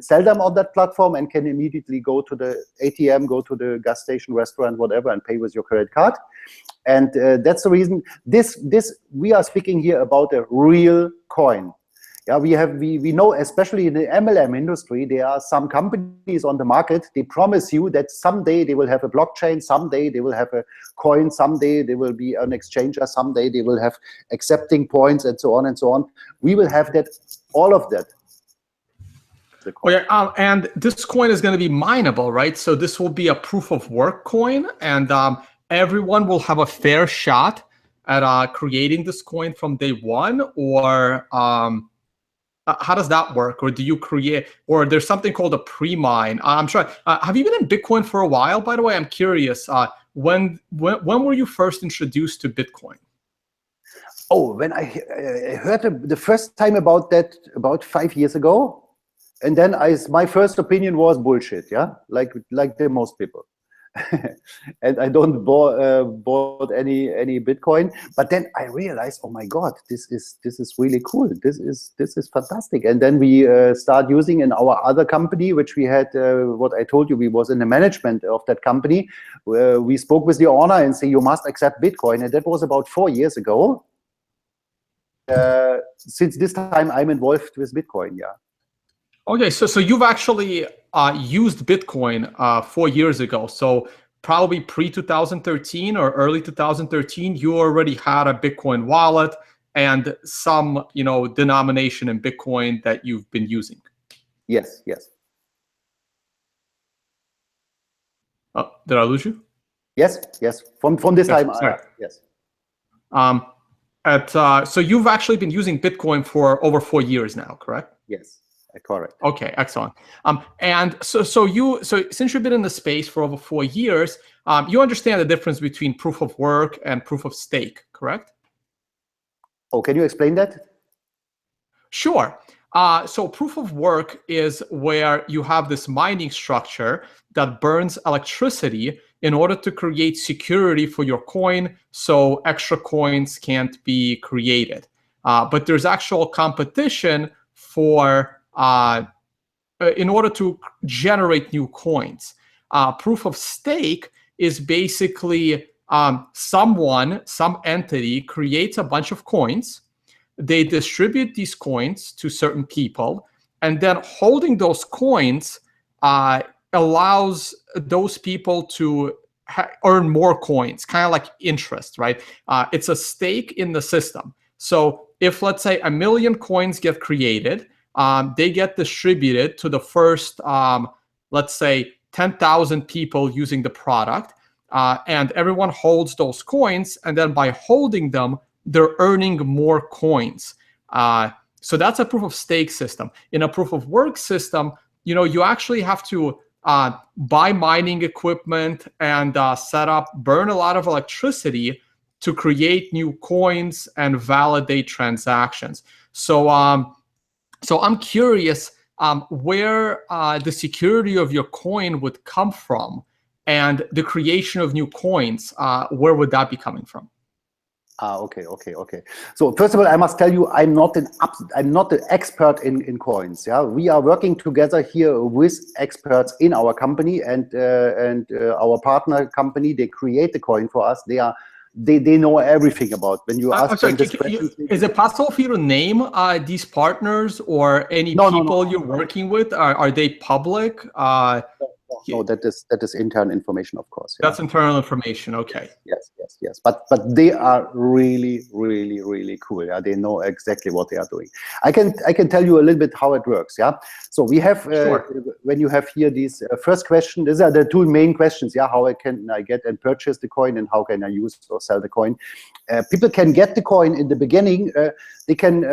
sell them on that platform and can immediately go to the ATM, go to the gas station, restaurant, whatever, and pay with your credit card. And that's the reason we are speaking here about a real coin. Yeah, we know, especially in the MLM industry, there are some companies on the market. They promise you that someday they will have a blockchain, someday they will have a coin, someday they will be an exchanger, someday they will have accepting points, and so on and so on. We will have that, all of that. Oh, yeah, and this coin is going to be mineable, right? So this will be a proof of work coin, and everyone will have a fair shot at creating this coin from day one, or how does that work? Or do you create, or there's something called a pre-mine? I'm sorry, have you been in Bitcoin for a while? By the way, I'm curious, when were you first introduced to Bitcoin? Oh, when I heard the first time about that about 5 years ago. And then my first opinion was bullshit, yeah, like the most people. And I don't bought any Bitcoin. But then I realized, oh my God, this is really cool. This is fantastic. And then we start using in our other company, which we had. What I told you, we was in the management of that company. We spoke with the owner and say you must accept Bitcoin, and that was about 4 years ago. Since this time, I'm involved with Bitcoin. Yeah. Okay, so you've actually used Bitcoin 4 years ago. So probably pre-2013 or early 2013, you already had a Bitcoin wallet and some, denomination in Bitcoin that you've been using. Yes. Oh, did I lose you? Yes. From this time, yes. So you've actually been using Bitcoin for over 4 years now, correct? Yes. Correct. Okay, excellent. And so since you've been in the space for over 4 years, you understand the difference between proof of work and proof of stake, correct? Oh, can you explain that? Sure. So proof of work is where you have this mining structure that burns electricity in order to create security for your coin, so extra coins can't be created. But there's actual competition for in order to generate new coins. Proof of stake is basically some entity creates a bunch of coins. They distribute these coins to certain people, and then holding those coins allows those people to earn more coins, kind of like interest, right? It's a stake in the system. So if, let's say, 1 million coins get created, they get distributed to the first, let's say, 10,000 people using the product, and everyone holds those coins, and then by holding them, they're earning more coins. So that's a proof of stake system. In a proof of work system, you actually have to buy mining equipment and burn a lot of electricity to create new coins and validate transactions. So I'm curious where the security of your coin would come from, and the creation of new coins, where would that be coming from? Okay. So first of all, I must tell you, I'm not an expert in coins. Yeah, we are working together here with experts in our company and our partner company. They create the coin for us. They know everything about. When you ask them this question, is it possible for you to name these partners or any people you're working with? Are they public? No, that is internal information, of course. Yeah. That's internal information. Okay. Yes. But they are really cool. Yeah, they know exactly what they are doing. I can tell you a little bit how it works. Yeah. So we have when you have here these first question. These are the two main questions. Yeah. How can I get and purchase the coin, and how can I use or sell the coin? People can get the coin in the beginning. They can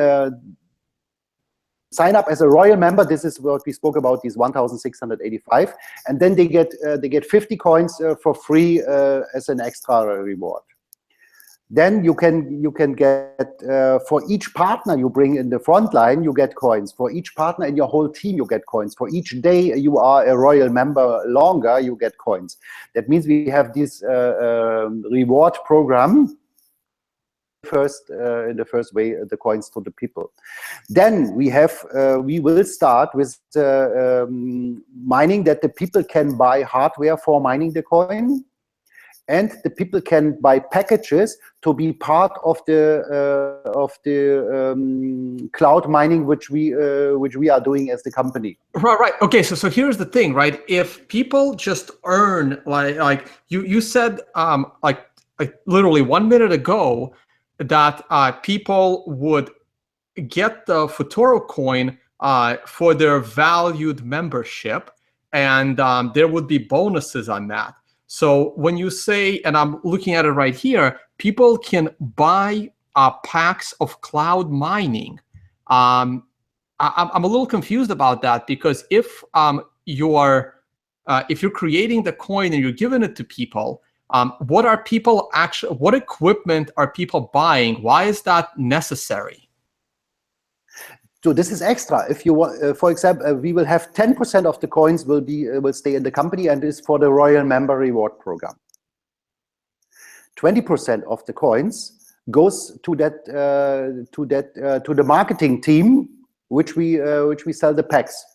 sign up as a royal member. This is what we spoke about, these 1,685, and then they get 50 coins for free as an extra reward. Then you can get for each partner you bring in the front line, you get coins. For each partner in your whole team, you get coins. For each day you are a royal member longer, you get coins. That means we have this reward program. In the first way, the coins to the people. Then we will start with mining, that the people can buy hardware for mining the coin, and the people can buy packages to be part of the cloud mining, which we are doing as the company. Right. Okay. So here's the thing, right? If people just earn like you said like literally 1 minute ago, that people would get the Futuro coin for their valued membership, and there would be bonuses on that. So when you say, and I'm looking at it right here, people can buy packs of cloud mining. I'm a little confused about that, because if you're creating the coin and you're giving it to people, what are people actually? What equipment are people buying? Why is that necessary? So this is extra. If you want, for example, we will have 10% of the coins will stay in the company, and is for the Royal Member Reward Program. 20% of the coins goes to the marketing team, which we sell the packs.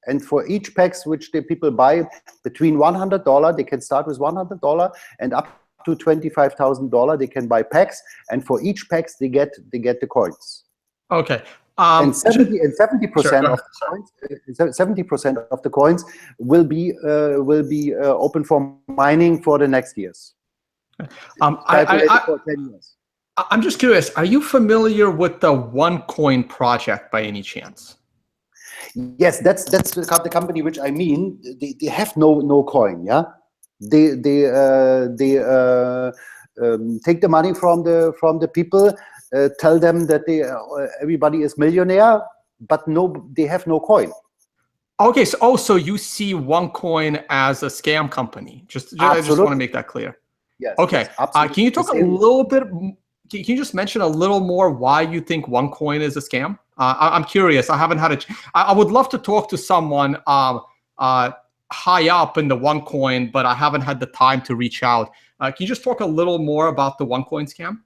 And for each packs which the people buy, between $100, they can start with $100, and up to $25,000 they can buy packs. And for each packs they get the coins. Okay. And 70% of the coins will be open for mining for the next years. For 10 years. I'm just curious. Are you familiar with the OneCoin project by any chance? Yes, that's the company which I mean. They have no coin. Yeah, they take the money from the people, tell them that everybody is millionaire, but they have no coin. Okay, so you see OneCoin as a scam company. I just want to make that clear. Yes. Okay. Yes, can you talk a little bit? Can you just mention a little more why you think OneCoin is a scam? I'm curious. I haven't had I would love to talk to someone high up in the OneCoin, but I haven't had the time to reach out. Can you just talk a little more about the OneCoin scam?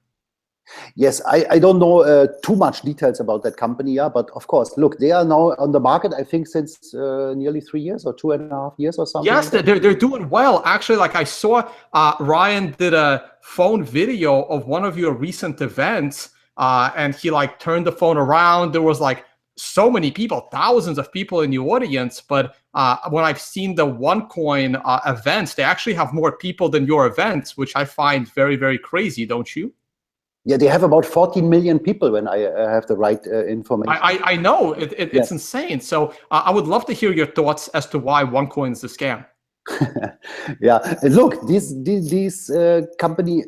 Yes, I don't know too much details about that company, yeah, but of course, look, they are now on the market, I think, since nearly 3 years or 2.5 years or something. Yes, they're doing well. Actually, like I saw Ryan did a phone video of one of your recent events, and he like turned the phone around. There was like so many people, thousands of people in the audience, but when I've seen the OneCoin events, they actually have more people than your events, which I find very, very crazy, don't you? Yeah, they have about 14 million people when I have the right information. I know, it's insane. So I would love to hear your thoughts as to why OneCoin is a scam. Yeah, and look, these company,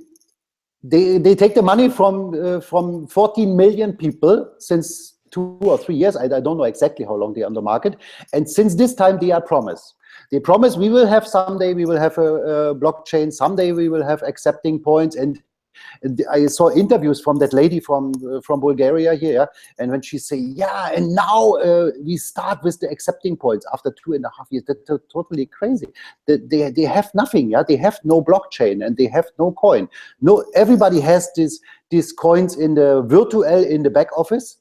they take the money from 14 million people since 2 or 3 years. I don't know exactly how long they're on the market. And since this time, they are promised. They promise we will have someday, we will have a blockchain. Someday we will have accepting points. And I saw interviews from that lady from Bulgaria here, and when she say, yeah, and now we start with the accepting points after 2.5 years, that's totally crazy. They have nothing, yeah, they have no blockchain and they have no coin. No, everybody has these coins in the virtual in the back office.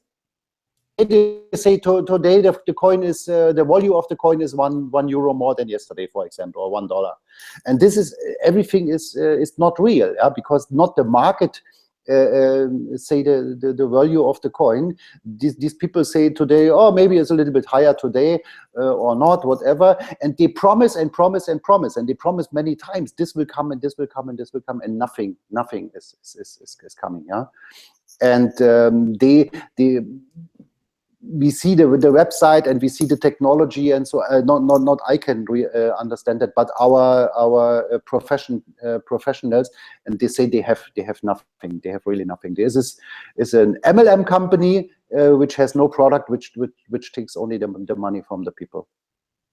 They say today the coin is the value of the coin is one euro more than yesterday, for example, or $1. And this is everything is not real, yeah, because not the market say the value of the coin. These people say today, oh, maybe it's a little bit higher today or not, whatever. And they promise and promise and promise, and they promise many times this will come and this will come and this will come, and nothing is coming, yeah. And we see the website and we see the technology, and so not I can understand that, but our professionals, and they say they have nothing. They have really nothing. This is an MLM company which has no product, which takes only the money from the people.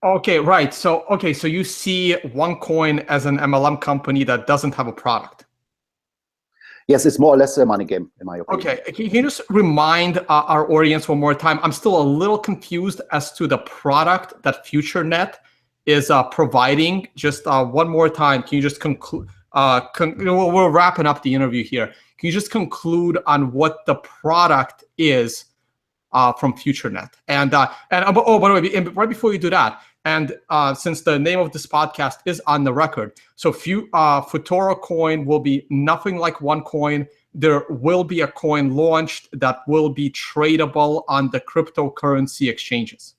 Okay, right. So so you see OneCoin as an MLM company that doesn't have a product. Yes, it's more or less a money game, in my opinion. Okay, can you just remind our audience one more time? I'm still a little confused as to the product that FutureNet is providing. Just one more time, can you just conclude? We're wrapping up the interview here. Can you just conclude on what the product is from FutureNet? And oh, by the way, right before you do that, and since the name of this podcast is on the record, so Futuro coin will be nothing like OneCoin. There will be a coin launched that will be tradable on the cryptocurrency exchanges.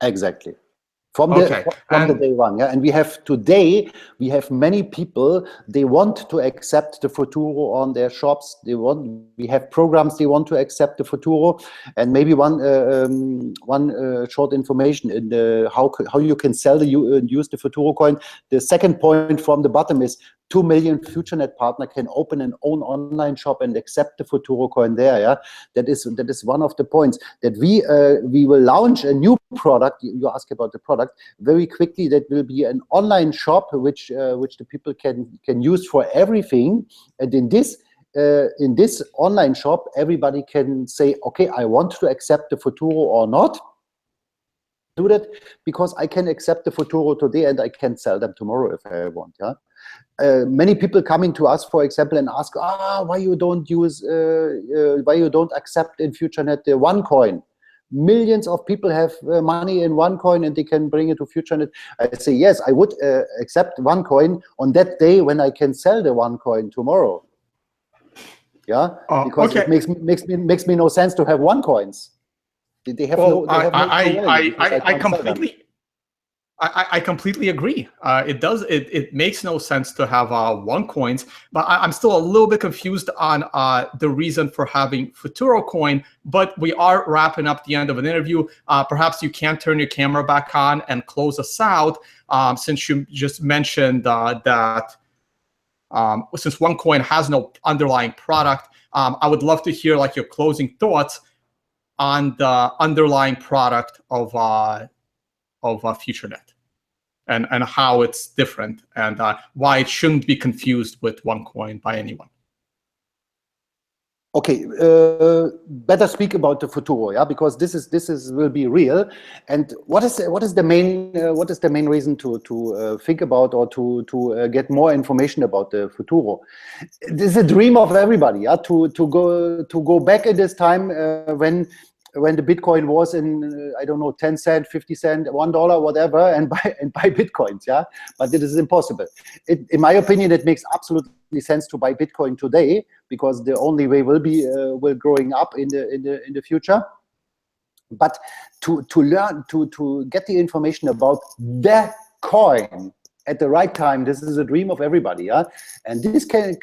Exactly. From the day one, yeah. And we have today, we have many people, they want to accept the Futuro on their shops. We have programs they want to accept the Futuro. And maybe one short information in how you can sell and use the Futuro coin. The second point from the bottom is 2 million FutureNet partner can open an own online shop and accept the Futuro coin there. Yeah, that is one of the points that we will launch a new product. You ask about the product very quickly. That will be an online shop which the people can use for everything. And in this online shop, everybody can say, okay, I want to accept the Futuro or not. Do that because I can accept the Futuro today and I can sell them tomorrow if I want. Yeah. Many people coming to us, for example, and ask, why you don't accept in FutureNet the OneCoin? Millions of people have money in OneCoin and they can bring it to FutureNet. I say, yes, I would accept OneCoin on that day when I can sell the OneCoin tomorrow. Yeah, because okay. It makes me no sense to have OneCoins. They have I completely agree. It makes no sense to have OneCoins, but I'm still a little bit confused on the reason for having Futuro coin. But we are wrapping up the end of an interview. Perhaps you can turn your camera back on and close us out, since you just mentioned that since OneCoin has no underlying product. I would love to hear like your closing thoughts on the underlying product of FutureNet and how it's different and why it shouldn't be confused with OneCoin by anyone. Okay, better speak about the Futuro, yeah, because this will be real. And what is the main reason to think about or to get more information about the Futuro? This is a dream of everybody, yeah, to go back in this time when the Bitcoin was in, I don't know, 10 cents, 50 cents, $1, whatever, and buy Bitcoins, yeah? But it is impossible. In my opinion, it makes absolutely sense to buy Bitcoin today because the only way will be growing up in the future. But to learn, to get the information about the coin at the right time, this is a dream of everybody, yeah? And this can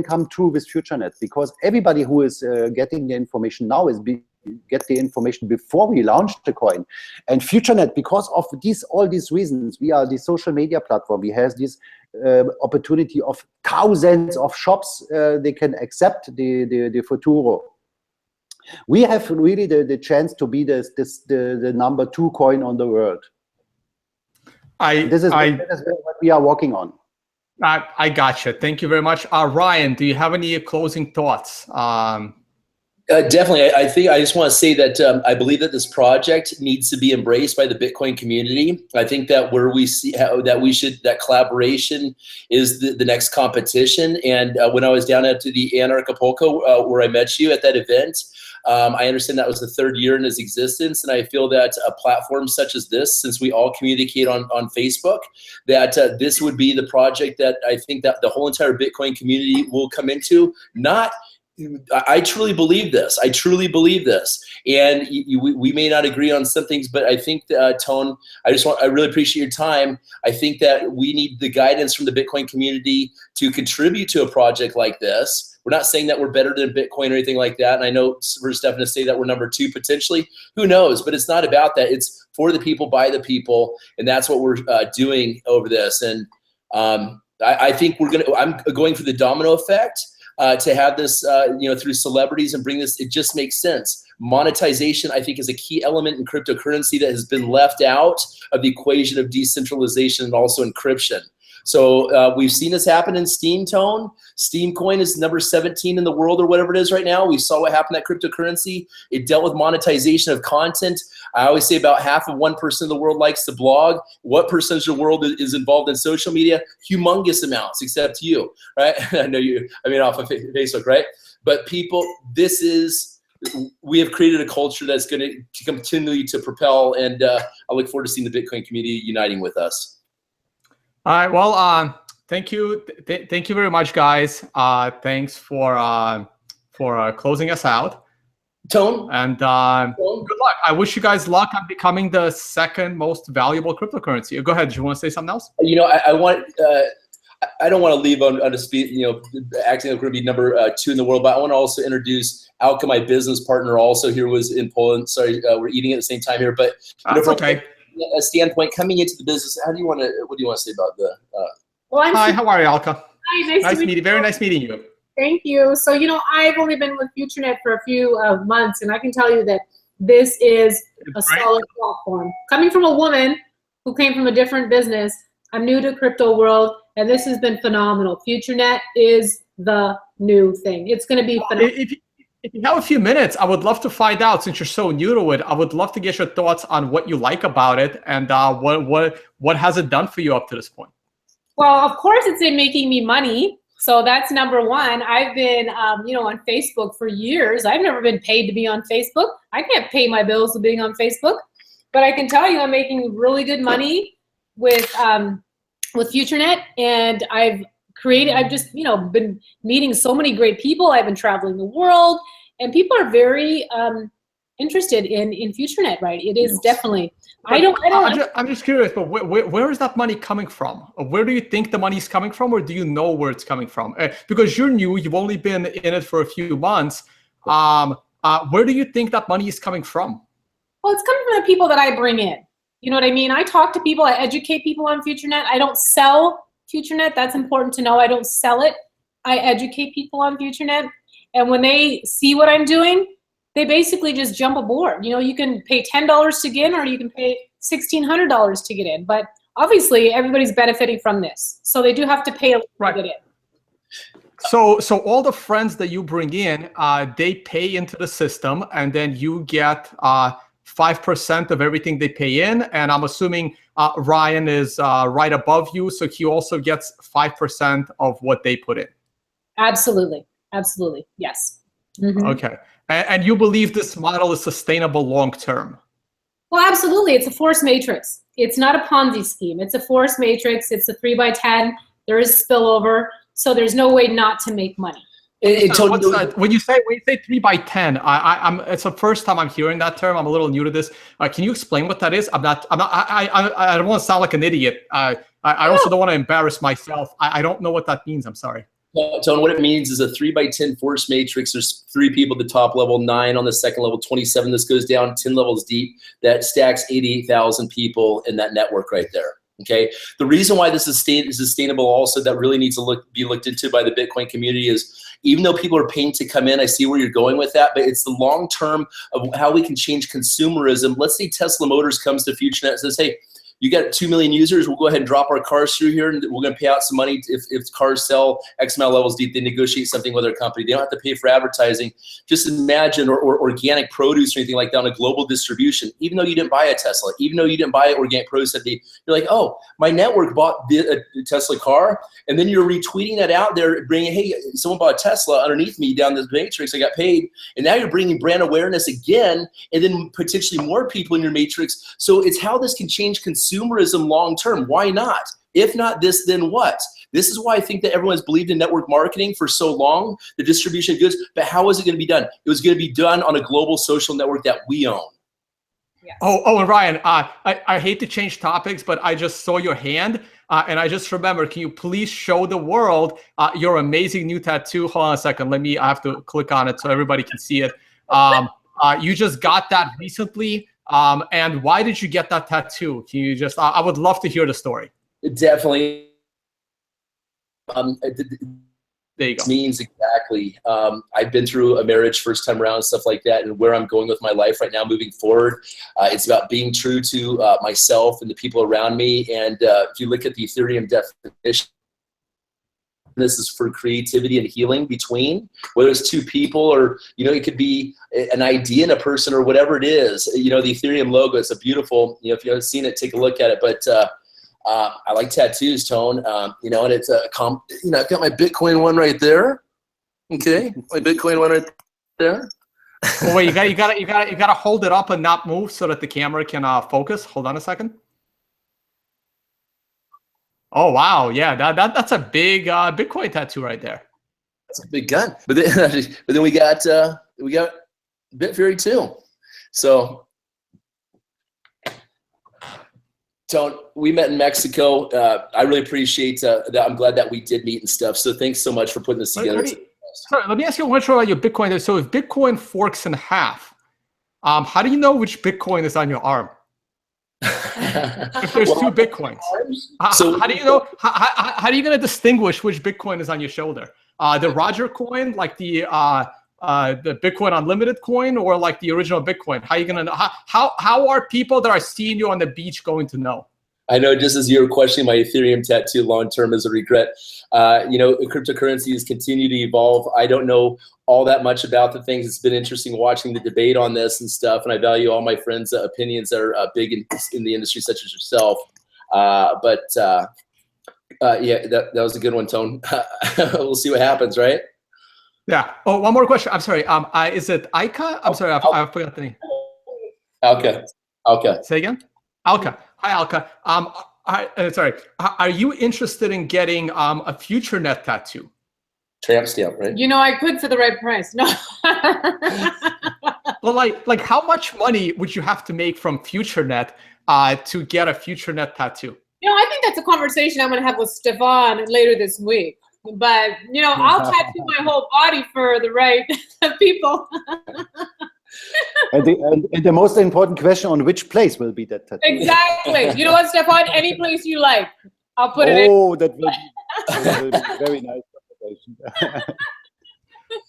come true with FutureNet, because everybody who is getting the information now is get the information before we launch the coin. And FutureNet, because of all these reasons, we are the social media platform. We have this opportunity of thousands of shops they can accept the futuro. We have really the chance to be the number 2 coin on the world. This is what we are working on. I gotcha. Thank you very much. Ryan, do you have any closing thoughts? Definitely. I think I just want to say that I believe that this project needs to be embraced by the Bitcoin community. I think that where we see that collaboration is the next competition. And when I was down at the Acapulco, where I met you at that event, I understand that was the 3rd year in its existence, and I feel that a platform such as this, since we all communicate on Facebook, that this would be the project that I think that the whole entire Bitcoin community will come into. I truly believe this. I truly believe this. And we may not agree on some things, but I think, Tone, I really appreciate your time. I think that we need the guidance from the Bitcoin community to contribute to a project like this. We're not saying that we're better than Bitcoin or anything like that. And I know for Stephan to say that we're number 2 potentially, who knows? But it's not about that. It's for the people, by the people, and that's what we're doing over this. And I think I'm going for the domino effect. To have this, through celebrities and bring this, it just makes sense. Monetization, I think, is a key element in cryptocurrency that has been left out of the equation of decentralization and also encryption. So we've seen this happen in Steam, Tone. Steam coin is number 17 in the world or whatever it is right now. We saw what happened at cryptocurrency. It dealt with monetization of content. I always say about half of 1% of the world likes to blog. What percentage of the world is involved in social media? Humongous amounts, except you, right? I know you, off of Facebook, right? But people, we have created a culture that's going to continue to propel, and I look forward to seeing the Bitcoin community uniting with us. All right. Well, thank you. Thank you very much, guys. Thanks for closing us out. Tone. And good luck. I wish you guys luck on becoming the 2nd most valuable cryptocurrency. Go ahead. Do you want to say something else? I don't want to leave on a speed, acting like we're going to be number 2 in the world, but I want to also introduce Alka, my business partner, also here was in Poland. Sorry, we're eating at the same time here, but that's okay. A standpoint coming into the business, what do you want to say about the? Hi, how are you, Alka? Hi, nice to meet you. Very nice meeting you. Thank you. So, I've only been with FutureNet for a few months, and I can tell you that this is a solid platform. Coming from a woman who came from a different business, I'm new to crypto world, and this has been phenomenal. FutureNet is the new thing. It's going to be phenomenal. If you have a few minutes, I would love to find out, since you're so new to it, I would love to get your thoughts on what you like about it and what has it done for you up to this point. Well, of course, it's been making me money. So that's number 1. I've been, on Facebook for years. I've never been paid to be on Facebook. I can't pay my bills with being on Facebook, but I can tell you I'm making really good money with FutureNet, and I've just, been meeting so many great people. I've been traveling the world, and people are very interested in FutureNet, right? It is definitely. I'm just curious, but where is that money coming from? Where do you think the money is coming from, or do you know where it's coming from? Because you're new, you've only been in it for a few months. Where do you think that money is coming from? Well, it's coming from the people that I bring in. You know what I mean? I talk to people, I educate people on FutureNet. I don't sell FutureNet. That's important to know. I don't sell it. I educate people on FutureNet. And when they see what I'm doing, they basically just jump aboard. You can pay $10 to get in, or you can pay $1,600 to get in. But obviously, everybody's benefiting from this. So they do have to pay a little to get in. So all the friends that you bring in, they pay into the system, and then you get 5% of everything they pay in. And I'm assuming Ryan is right above you, so he also gets 5% of what they put in. Absolutely. Absolutely. Yes. Mm-hmm. Okay. And you believe this model is sustainable long term? Well, absolutely. It's a force matrix. It's not a Ponzi scheme. It's a force matrix. It's a 3x10. There is spillover. So there's no way not to make money. When you say 3x10, it's the first time I'm hearing that term. I'm a little new to this. Can you explain what that is? I don't want to sound like an idiot. I also don't want to embarrass myself. I don't know what that means. I'm sorry. Tone, what it means is a 3x10 force matrix. There's 3 people at the top level, 9 on the second level, 27. This goes down 10 levels deep. That stacks 88,000 people in that network right there. Okay. The reason why this is sustainable also that really needs to be looked into by the Bitcoin community is even though people are paying to come in, I see where you're going with that, but it's the long term of how we can change consumerism. Let's say Tesla Motors comes to FutureNet and says, hey, you got 2 million users, we'll go ahead and drop our cars through here and we're gonna pay out some money if cars sell X amount of levels deep, they negotiate something with their company. They don't have to pay for advertising. Just imagine, or organic produce or anything like that on a global distribution. Even though you didn't buy a Tesla, even though you didn't buy organic produce, you're like, oh, my network bought a Tesla car, and then you're retweeting that out there, bringing, hey, someone bought a Tesla underneath me down this matrix, I got paid, and now you're bringing brand awareness again, and then potentially more people in your matrix. So it's how this can change consumerism long term. Why not? If not this, then what? This is why I think that everyone's believed in network marketing for so long, the distribution of goods, but how is it going to be done? It was going to be done on a global social network that we own. Yeah. Oh, and Ryan, I hate to change topics, but I just saw your hand, and I just remembered, can you please show the world your amazing new tattoo? Hold on a second. I have to click on it so everybody can see it. You just got that recently. And why did you get that tattoo? Can you just, I would love to hear the story. Definitely. There you go. Means exactly. I've been through a marriage first time around, stuff like that, and where I'm going with my life right now moving forward, it's about being true to myself and the people around me. And if you look at the Ethereum definition, this is for creativity and healing between, whether it's 2 people or, it could be an idea in a person or whatever it is. The Ethereum logo, it's a beautiful, if you haven't seen it, take a look at it. But I like tattoos, Tone, and it's I've got my Bitcoin one right there. Okay, my Bitcoin one right there. Oh, wait, you gotta hold it up and not move so that the camera can focus. Hold on a second. Oh wow, yeah, that's a big Bitcoin tattoo right there. That's a big gun. But then we got Bitfury too. So we met in Mexico. I really appreciate that. I'm glad that we did meet and stuff. So thanks so much for putting this together. Let me ask you one more about your Bitcoin. So if Bitcoin forks in half, how do you know which Bitcoin is on your arm? If there's 2 Bitcoins, how do you know? How are you going to distinguish which Bitcoin is on your shoulder? The Roger coin, like the Bitcoin Unlimited coin, or like the original Bitcoin? How are you going to know? How are people that are seeing you on the beach going to know? I know, just as you were questioning my Ethereum tattoo long term as a regret, cryptocurrencies continue to evolve. I don't know all that much about the things. It's been interesting watching the debate on this and stuff, and I value all my friends' opinions that are big in the industry, such as yourself. Yeah, that was a good one, Tone. We'll see what happens, right? Yeah. Oh, one more question. I'm sorry. Is it Alka? I'm sorry, I forgot the name. Alka. Say again? Alka. Hi, Alka. Sorry. Are you interested in getting a FutureNet tattoo? Tramp stamp, right? I could for the right price. No. Well, like how much money would you have to make from FutureNet to get a FutureNet tattoo? I think that's a conversation I'm going to have with Stephan later this week. But, I'll tattoo my whole body for the right people. And the most important question, on which place will be that tattoo? Exactly. You know what, Stephan? Any place you like. I'll put it in. Oh, that will be very nice.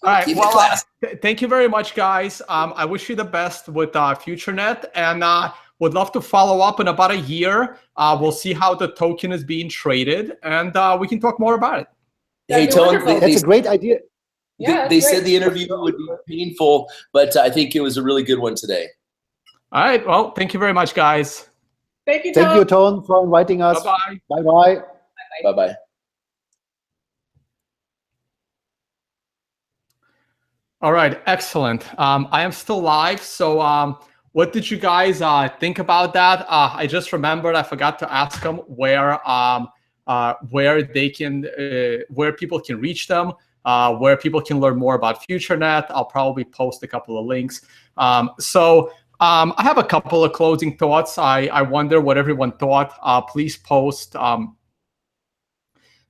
All right. Well, thank you very much, guys. I wish you the best with FutureNet, and would love to follow up in about a year. We'll see how the token is being traded, and we can talk more about it. Hey, Tone, that's a great idea. Yeah, they said the interview would be painful, but I think it was a really good one today. All right. Well, thank you very much, guys. Thank you, Tone. Thank you, Tone, for inviting us. Bye-bye. Bye-bye. Bye-bye. All right. Excellent. I am still live. So what did you guys think about that? I just remembered I forgot to ask them where they can, where people can reach them. where people can learn more about FutureNet. I'll probably post a couple of links. I have a couple of closing thoughts. I wonder what everyone thought. Please post.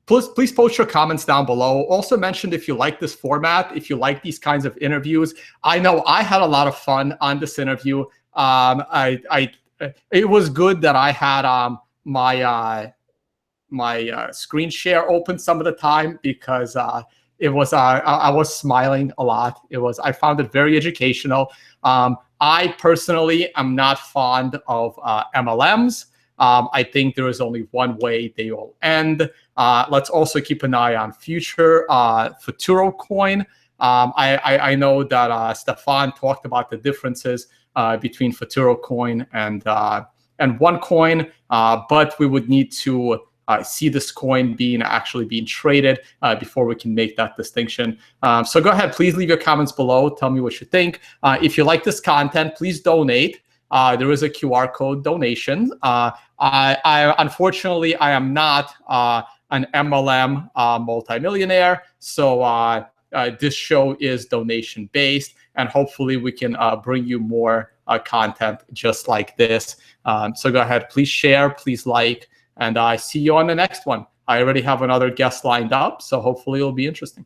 Please post your comments down below. Also mention if you like this format, if you like these kinds of interviews. I know I had a lot of fun on this interview. It was good that I had my screen share open some of the time, because it was I was smiling a lot. I found it very educational. I personally am not fond of MLMs. I think there is only one way they all end. Let's also keep an eye on Futuro coin. I know that Stephan talked about the differences between Futuro coin and OneCoin, but we would need to see this coin actually being traded before we can make that distinction. So go ahead, please leave your comments below. Tell me what you think. If you like this content, please donate. There is a QR code donation. Unfortunately, I am not an MLM multimillionaire, so this show is donation based, and hopefully we can bring you more content just like this. So go ahead, please share, please like, and I see you on the next one. I already have another guest lined up, so hopefully it'll be interesting.